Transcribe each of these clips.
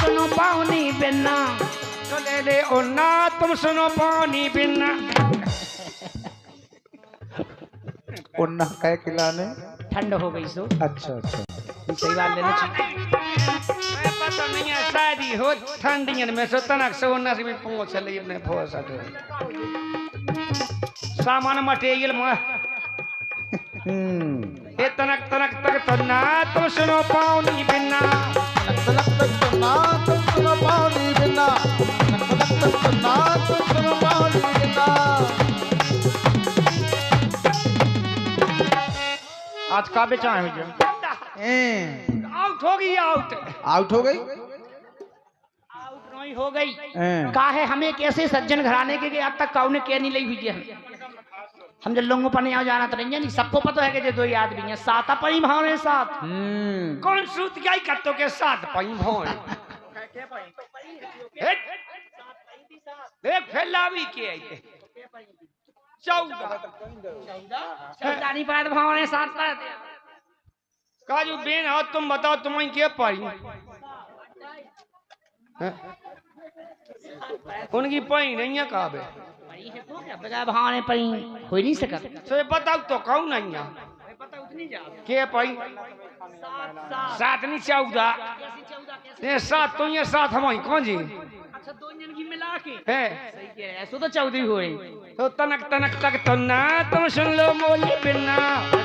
सुनो पानी बिना। तो ले ले ओ ना तुम सुनो पानी बिना। उन्ना कह खिलाने ठंड हो गई सो। अच्छा अच्छा सही बात लेना चाहिए। पता नहीं है शादी हो ठंडियन में सो तनक से उन्ना से भी पहुंच चले अपने फोस सामान मटेरियल में ये तनक तनक तक तो ना तुम सुनो पानी बिना। तनक तक तो ना तुम सुनो पानी बिना। तनक तक तो ना तुम सुनो पानी बिना। आज का बेचा है मुझे आउट हो गई आउट आउट हो गई आउट नहीं हो गई। काहे हमें कैसे सज्जन घराने के अब तक काउ ने क्या नहीं ली हुई है। हम जब लोगों पर नहीं जाना तो नहीं सबको पता है कि जो दो आदमी है सात पई भाव साथ कौन सूत गई कत्तो के साथ पई भाव देख फैला भी के आई 14 नहीं पाए भाव साथ पर काजू बेन हो तुम बताओ तुम्हें क्या पाई उनकी पाई नहीं है कहा बे भावने पई हो नहीं सकत। तो बताओ तो कौन नहीं है के पाई 7 नहीं 14 7 तो ये 7 हमारी कौन जी। अच्छा दो जन की मिला के है सही कह रहे ऐसो तो 14 हो रही। तो तनक तनक तक तो ना तुम सुन लो मोली बिना।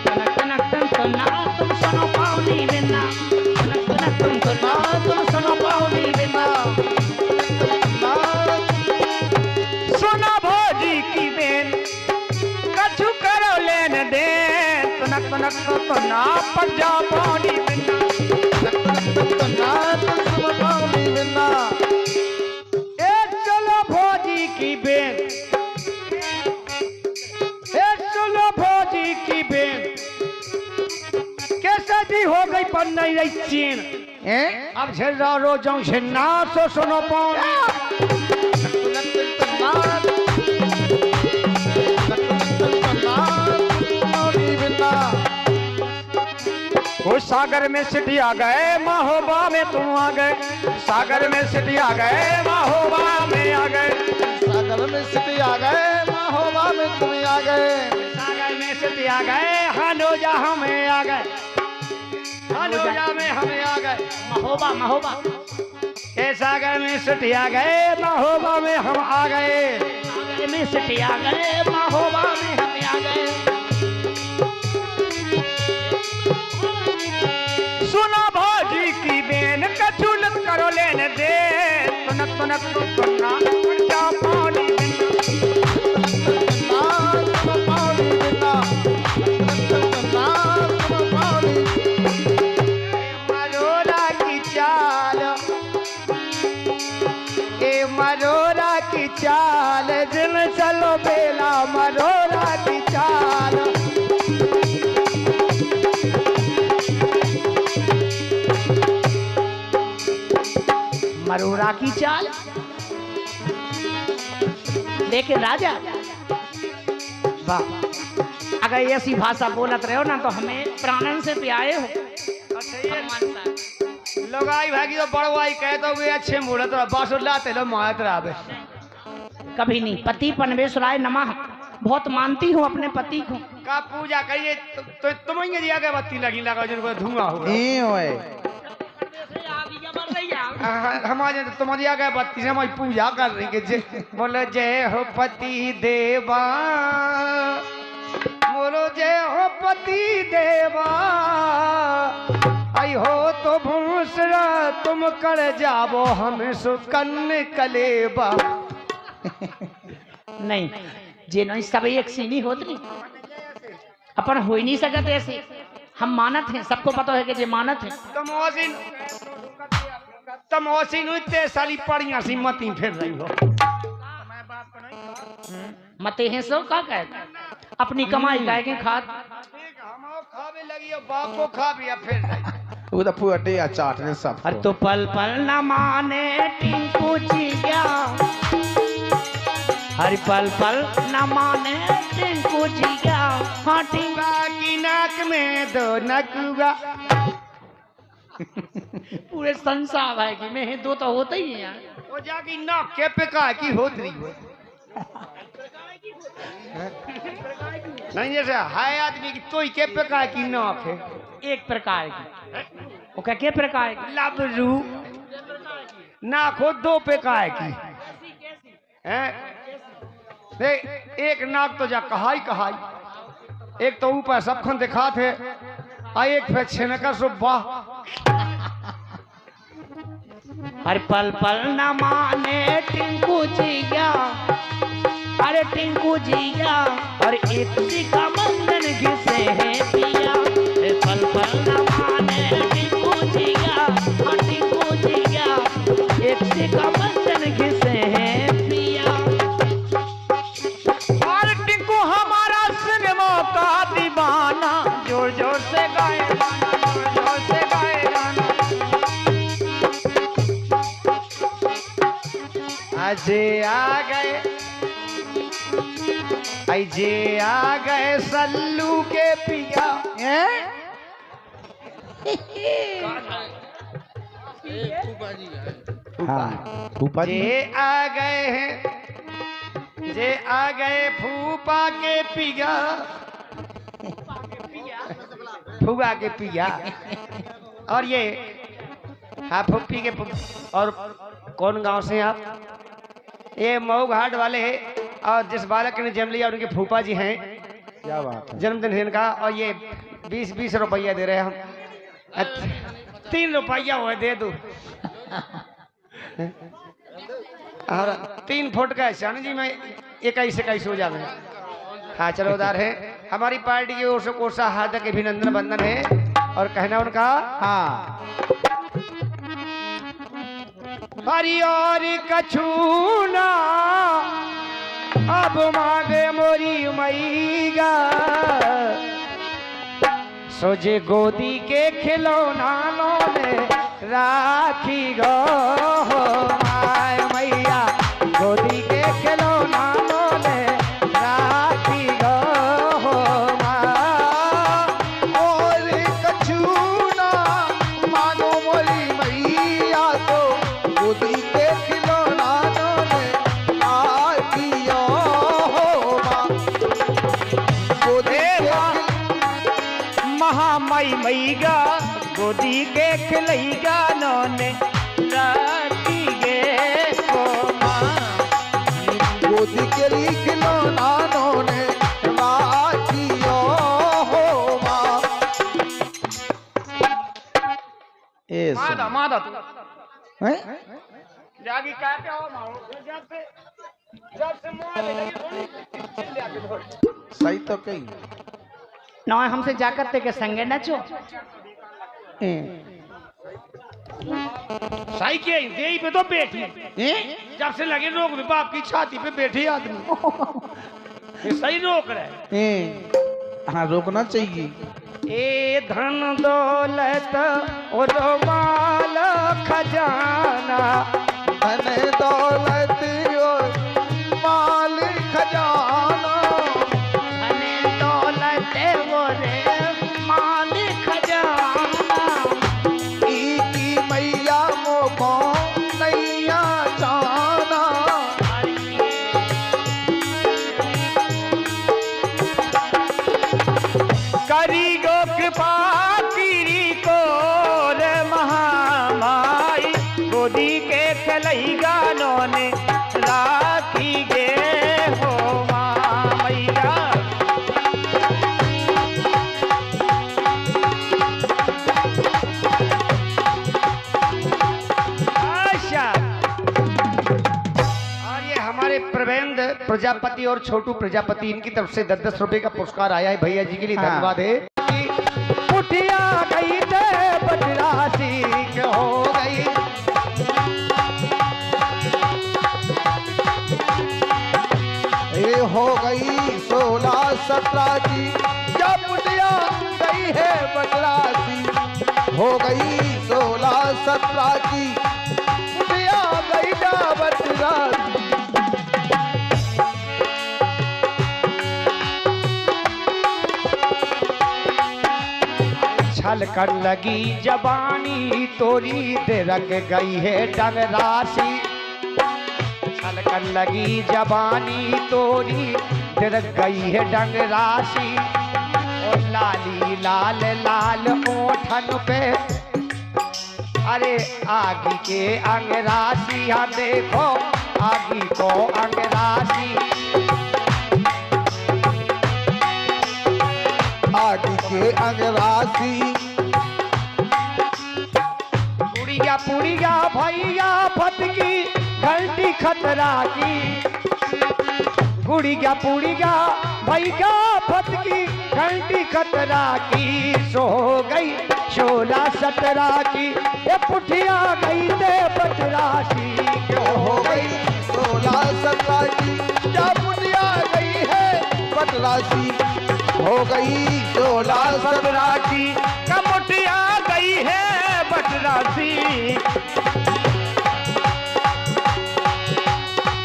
तनक तनक तक तो ना तुम सुनो पानी बिना। तनक तनक तुम तो ना तुम सुनो पानी बिना। सुना भौजी की बेन कछु करो लेन दे। तनक तनक तो ना पड़ जा पानी बिना। तनक तक तो ना तुम सुनो पानी बिना। चलो भौजी की बेन सुनो भौजी की बेन कैसे दी हो गई पर नहीं रही चीन। अब झेरा रो जाऊं झेन्ना सो सुनो पानी। वो सागर में सिटी आ गए महोबा में तुम आ गए। सागर में सिटी आ गए महोबा में आ गए। सागर में सिटी आ गए महोबा में तुम आ गए। सागर में सिटी आ गए हनोजा हमें आ गए। हनोजा में हमें आ गए महोबा महोबा ए सागर में सिटी आ गए महोबा में हम आ गए। सागर में सिटी आ गए महोबा में हम आ गए। सुना भौजी की बेन कचुल करो लेने दे। तुनक तुनक तुन्ना जा पानी मरोरा की चाल ए मरोरा की चाल दिन चलो बेला मरोरा की चाल। मरोरा की चाल लेकिन राजा वाह अगर ऐसी भाषा बोलत रहे हो ना तो हमें प्राणन से प्यारे हो। लोग आई भागी तो बड़वाई कहे तो वे अच्छे मूर्त बस लाते लो मारत रहे। कभी नहीं पति परमेश्वराय नमः बहुत मानती हूँ अपने पति को। का पूजा करिए तो तुम्हें दिया के बत्ती लगी लगा जिनको धुआं हुआ हमारे तुम्हारी आ गए बत्ती से हमारी पूजा कर रही के बोलो जय हो पति देवा। बोलो जय हो पति देवा। आई हो तो भूसरा तुम कर जाबो हम सुकन कलेबा। नहीं जे नहीं सब एक सीनी होती अपन हो ही नहीं सकते ऐसे। हम मानत हैं सबको पता है कि जे मानत है। तमोसी नुते साली पड़िया सी मती फिर रही हो। मते हैं सो का कहे अपनी कमाई काहे के खाद हम खावे लगी बाप को खा भी फिर वो तो फुटे या चाटने सब। और तो पल पल न माने टिंकू जी गया। हर पल पल न माने टिंकू जी गया। हाँ टिंका की नाक में दो नकुआ पूरे संसार है कि मैं दो तो होता ही है यार। वो जाके ना के पे का की होत रही हो नहीं जैसे हाय आदमी की तो ही के पे का की नाक है एक प्रकार की। वो क्या प्रकार की? लबरू नाक हो दो पे का की हैं देख एक नाक तो जा कहाई कहाई एक तो ऊपर सबखन दिखा थे आ एक पे छेनका सो वाह हर पल पल न माने टिंकू जिया, अरे टिंकू जिया और एक का बंधन घिसे है पिया। हर पल पल न माने टिंकू जिया और टिंकू जिया एक का बंधन घिसे है पिया। और टिंकू हमारा सिनेमा का दीवाना जोर जोर से गाए गाना जोर जोर से गाए गाना। अजे आ गए अजे आ गए सल्लू के पिया फूफा जी जे आ गए हैं जे आ गए फूफा के पिया फूफा के पिया। और ये हाँ फूफी के और कौन गांव से हैं आप? ये मऊ घाट वाले हैं और जिस बालक ने जन्म लिया उनके फूफा जी हैं। क्या बात है। जन्मदिन है इनका और ये 20-20 रुपया दे रहे हैं हम। 3 रुपया हुआ दे दो और 3 फुट का है जी मैं 21 हो जावे। हाँ चलो उधार है हमारी पार्टी की ओर से कोसा हार्दिक अभिनंदन बंधन है और कहना उनका हाँ हरी और कछूना अब मांगे मोरी मैगा सोजे गोदी के खिलौना ने राखी गो माय मैया गोदी के खिलौना ने राखी गो और कछूना मानो मोरी मैया तो गोदी के खिलौना ने आकियो हो माँ गोदी महामाई मैगा गोदी के खिलैगा नौने राखी गे को माँ गोदी के खिलौना ने राखियो हो माँ। ए मादा मादा तू हैं? जागी क्या पे हो मारो जब से मुआ ले लगी चिल्ला के छोड़ सही तो कही ना हमसे जाकर ते के संगे नचो। सही के देही पे तो बैठी जब से लगे रोक भी बाप की छाती पे बैठे आदमी ये सही रोक रहे हाँ रोकना चाहिए। ए धन दौलत और माल खजाना धन दौलत और माल खजाना धन दौलत वो रे माल खजाना की मैया मोको नैया जाना करी गो कृपा गिरी को रे महामाई गोदी के खलई गानों ने राखी गे हो मैया। अच्छा और ये हमारे प्रबंध प्रजापति और छोटू प्रजापति इनकी तरफ से 10-10 रुपए का पुरस्कार आया है भैया जी के लिए धन्यवाद है। उठिया गई ते बजरा सीख हो गई ये हो गई 16-17 की जब बुढ़िया गई है बदलासी हो गई 16-17 की बुढ़िया गई ना बदलासी। छलकन लगी जवानी तोरी दिरक गई है डगरासी, छलकन लगी जवानी तोरी दिरक गई है डगरासी। और लाली लाल लाल ओठन पे अरे आगी के अंगरासी, हाँ देखो आगी को अंगरासी, आगी के अंगरासी। पुड़िया पुड़िया भैया फटकी घंटी खतरा की, गुड़िया पुड़िया भैया फटकी घंटी खतरा की। सो हो गई 16-17 की, ये पुठिया गई ते बटरासी, क्यों हो गई 16-17 की, क्या पुटिया गई है बटरासी, हो गई 16-17 की, कमुटिया गई है बटरासी।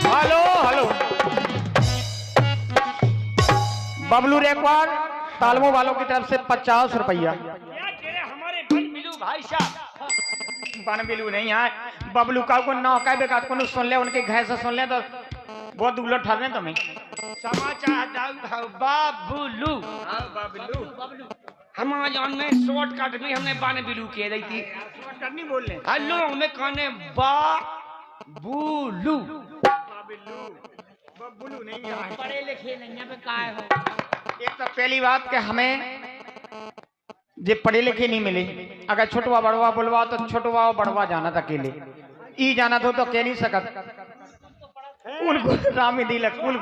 हेलो हेलो बबलू रेकवार तालमो वालों की तरफ से 50 रुपया। हमारे बन बिलू भाई साहब, बन बिलू नहीं है बबलू का को नौका बेकार को सुन ले, उनके घर से सुन ले तो बहुत उलट ठहरे तुम्हें। समाचार दाऊ बाबुलू बाबुलू हमारे जान में शॉर्टकट भी हमने बन बिलू कह रही थी, शॉर्टकट नहीं बोल ले। हेलो हमें कहने बाबुलू बबलू नहीं है, पढ़े लिखे नहीं है, काय हो। एक तो पहली बात कि हमें जे पढ़े लिखे नहीं मिले, अगर छोटवा बड़वा बोलवा तो छोटवा बड़वा जाना था अकेले, ई जाना तो कह नहीं सकत। उनको रामी दिलक कुल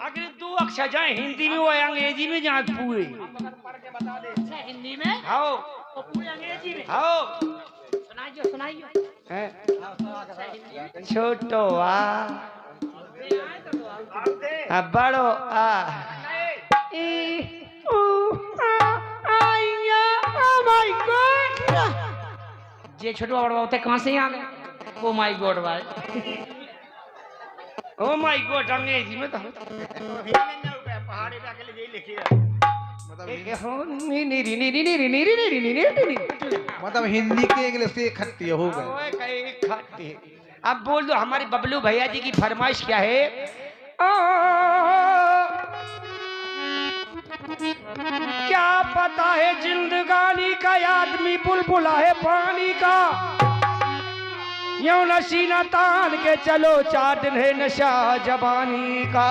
अगर 2 अक्षर जाए हिंदी में वो अंग्रेजी में जाए पूरे हिंदी में आओ और पूरे अंग्रेजी में आओ सुनाइयो सुनाइयो। छोटवा बड़ो आ ई ऊ आइया ओ माय गॉड, जे छोटवा बड़वा होते कहां से आ गए। ओ माय गॉड भाई, ओ माय गॉड अंग्रेजी में तो पहाड़ी पे अकेले यही लिखी है, मतलब हिंदी के इंग्लिश के खट्टी हो गए। अब बोल दो हमारे बबलू भैया जी की फरमाइश क्या है। क्या पता है जिंदगानी का आदमी बुलबुला है पानी का, यूं नशीना तान के चलो 4 दिन है नशा जवानी का।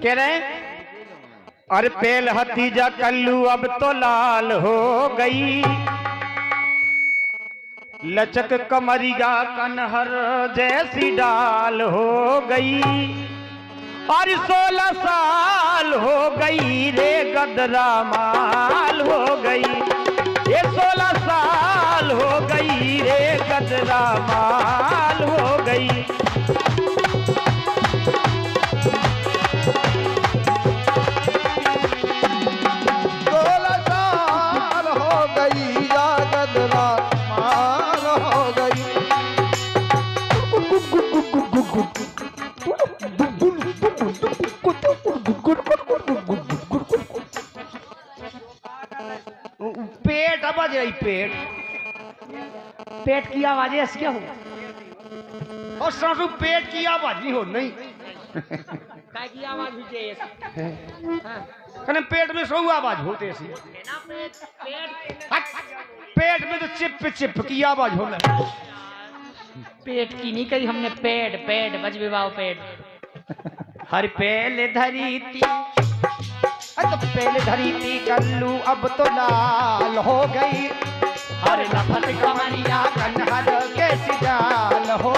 कह रहे अरे पेल हतीजा कल्लू अब तो लाल हो गई, लचक कमरिया कनहर जैसी डाल हो गई। और 16 साल हो गई रे गदरा माल हो गई, ये 16 साल हो गई रे गदरा माल हो गई। पेट आवाज रही पेट पेट की आवाज ऐसी क्या हो, और सासू पेट की आवाज नहीं हो नहीं काय की आवाज भी चाहिए कने पेट में सौ आवाज होते सी, ना पेट पेट में तो चिप चिप की आवाज हो पेट की नहीं कही हमने, पेट पेट बज विवाह पेट। हर पहले धरी थी तो पहले धरी थी कल्लू अब तो लाल हो गई, हर नफत कमरिया कन्हर कैसी डाल हो।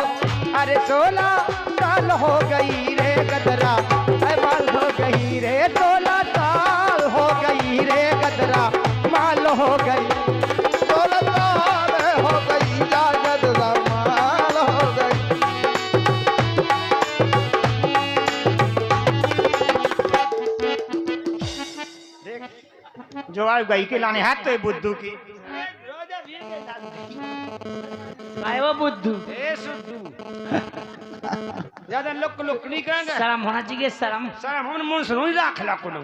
अरे 16 साल हो गई रे गदरा माल हो गई रे, 16 साल हो गई रे गदरा माल हो गई, 16 साल हो गई या गदरा माल हो गई। जो आज गई के लाने हाथ तो बुद्धू की आए वो बुद्धू ए सुद्धू ज्यादा लोक लोक नहीं करेंगे, शर्म होना चाहिए, शर्म शर्म हम मुंह से नहीं रख ला कोनो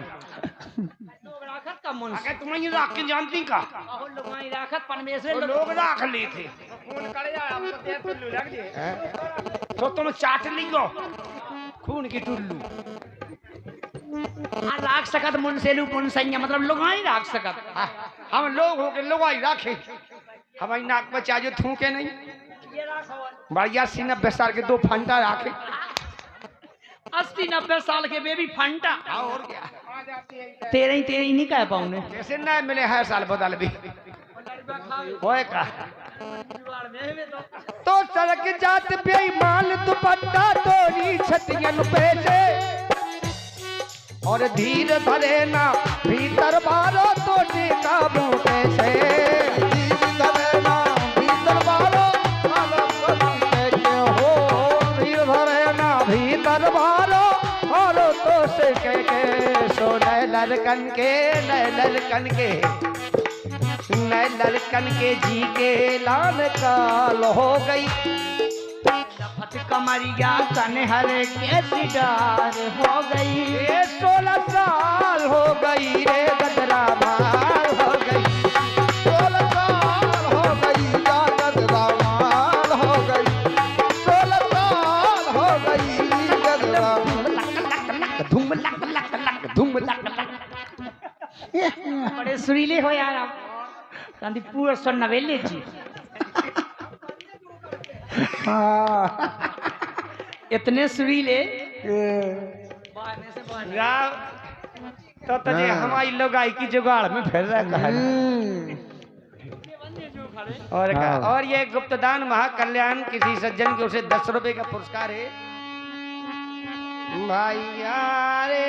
मुन आगे तुम्हें राख के जानती का लुगाई राखत परमेश्वर तो लोग राख ली थे खून करे जा हम तो देर टुल्लू लग जे तो तुम चाट लिंगो खून की टुल्लू राख सकत मुन सेलू पुन संज्ञा मतलब लुगाई राख सकत हम लोग हो के लुगाई राखे हमारी नाक में चाजो थूके नहीं बढ़िया सी 90 साल के 2 फंटा राखे 80-90 साल के बेबी फंटा और क्या तेरे ही नहीं कह पाऊंगे जैसे न मिले हर साल बदल भी होए का तो सड़क जात बेईमान दुपट्टा तोरी छतियन पे से और धीर धरे ना भीतर बारो तो काबू कैसे धीर धरे ना भीतर बारो हो धीर धरे ना भीतर बारो और तो से के सो नए लड़कन के जी के लाल काल हो गई फट कमरिया कन्हर के सिडार हो गई 16 साल हो गई रे गदरा मार हो गई 16 साल हो गई या गदरा मार हो गई 16 साल हो गई गदरा धूम लक बड़े सुरीले हो यार आप गांधी पूरा सुन नवेले जी इतने सुरीले तो जे हमारी लोगाई की जुगाड़ में फिर रहा है और ये गुप्तदान महाकल्याण किसी सज्जन की ओर से 10 रुपए का पुरस्कार है भैया रे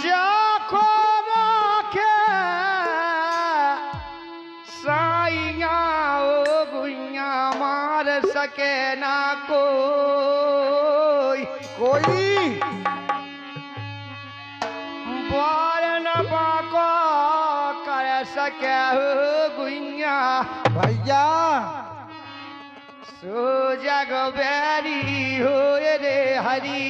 जाखो राखे साइया ओ गुइया मार सके ना कोई बार न बाको कर सके हो गुइया भैया सो जग बैरी हो रे हरी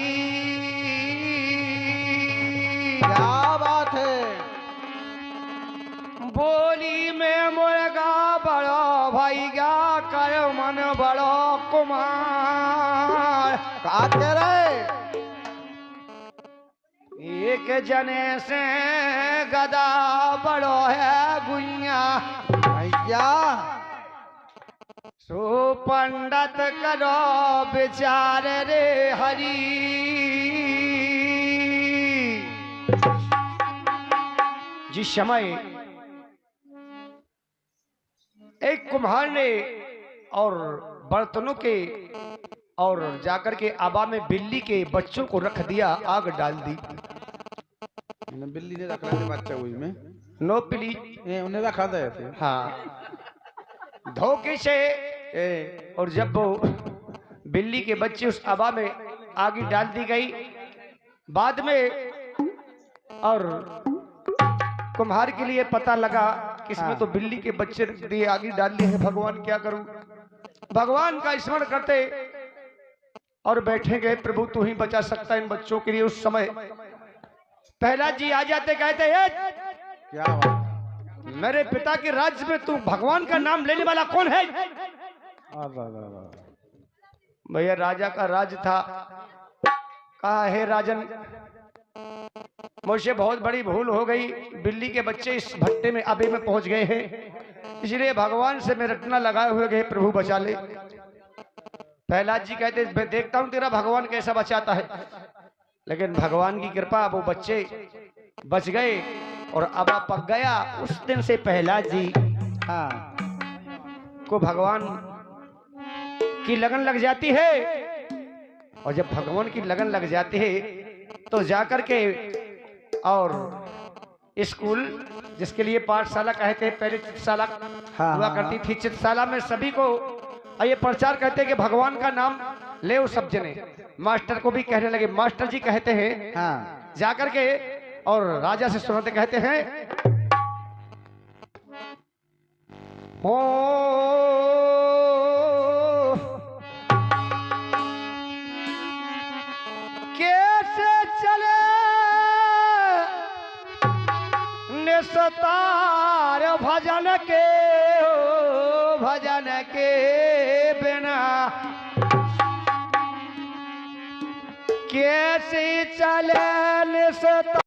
क्या बात है बोली में मुर्गा बड़ो भैया कर मन बड़ो कुमार का कह रहे एक जने से गदा बड़ो है गुइया भैया सो पंडित करो विचार रे हरी जिस समय एक कुम्हार ने और बर्तनों के और जाकर के आबा में बिल्ली के बच्चों को रख दिया आग डाल दी बिल्ली ने रखा था बच्चा हुई में नो पिली उन्हें रखा था ऐसे हाँ धोखे से और जब वो बिल्ली के बच्चे उस आबा में आग डाल दी गई बाद में और कुम्हार के लिए पता लगा कि इसमें तो बिल्ली के बच्चे दिए आगे डाल दिए हैं भगवान क्या करूं भगवान का स्मरण करते और बैठे गए प्रभु तू ही बचा सकता है इन बच्चों के लिए उस समय प्रहलाद जी आ जाते कहते हैं क्या बात मेरे पिता के राज्य में तू भगवान का नाम लेने वाला कौन है भैया राजा का राज था कहा है राजन मुझसे बहुत बड़ी भूल हो गई बिल्ली के बच्चे इस भट्टे में आबे में पहुंच गए हैं इसलिए भगवान से मैं रटना लगाए हुए गए प्रभु बचा ले प्रहलाद जी कहते मैं देखता हूं तेरा भगवान कैसा बचाता है लेकिन भगवान की कृपा वो बच्चे बच गए और आबा पक गया उस दिन से प्रहलाद जी को भगवान की लगन लग जाती है और जब भगवान की लगन लग जाती है तो जाकर के और स्कूल जिसके लिए पाठशाला कहते हैं पहले चित्रशाला हुआ करती थी चित्रशाला में सभी को ये प्रचार करते हैं कि भगवान का नाम ले उस सब जने मास्टर को भी कहने लगे मास्टर जी कहते हैं जाकर के और राजा से सुनाते कहते हैं निस्तार भजन के बिना कैसे चले निस्तार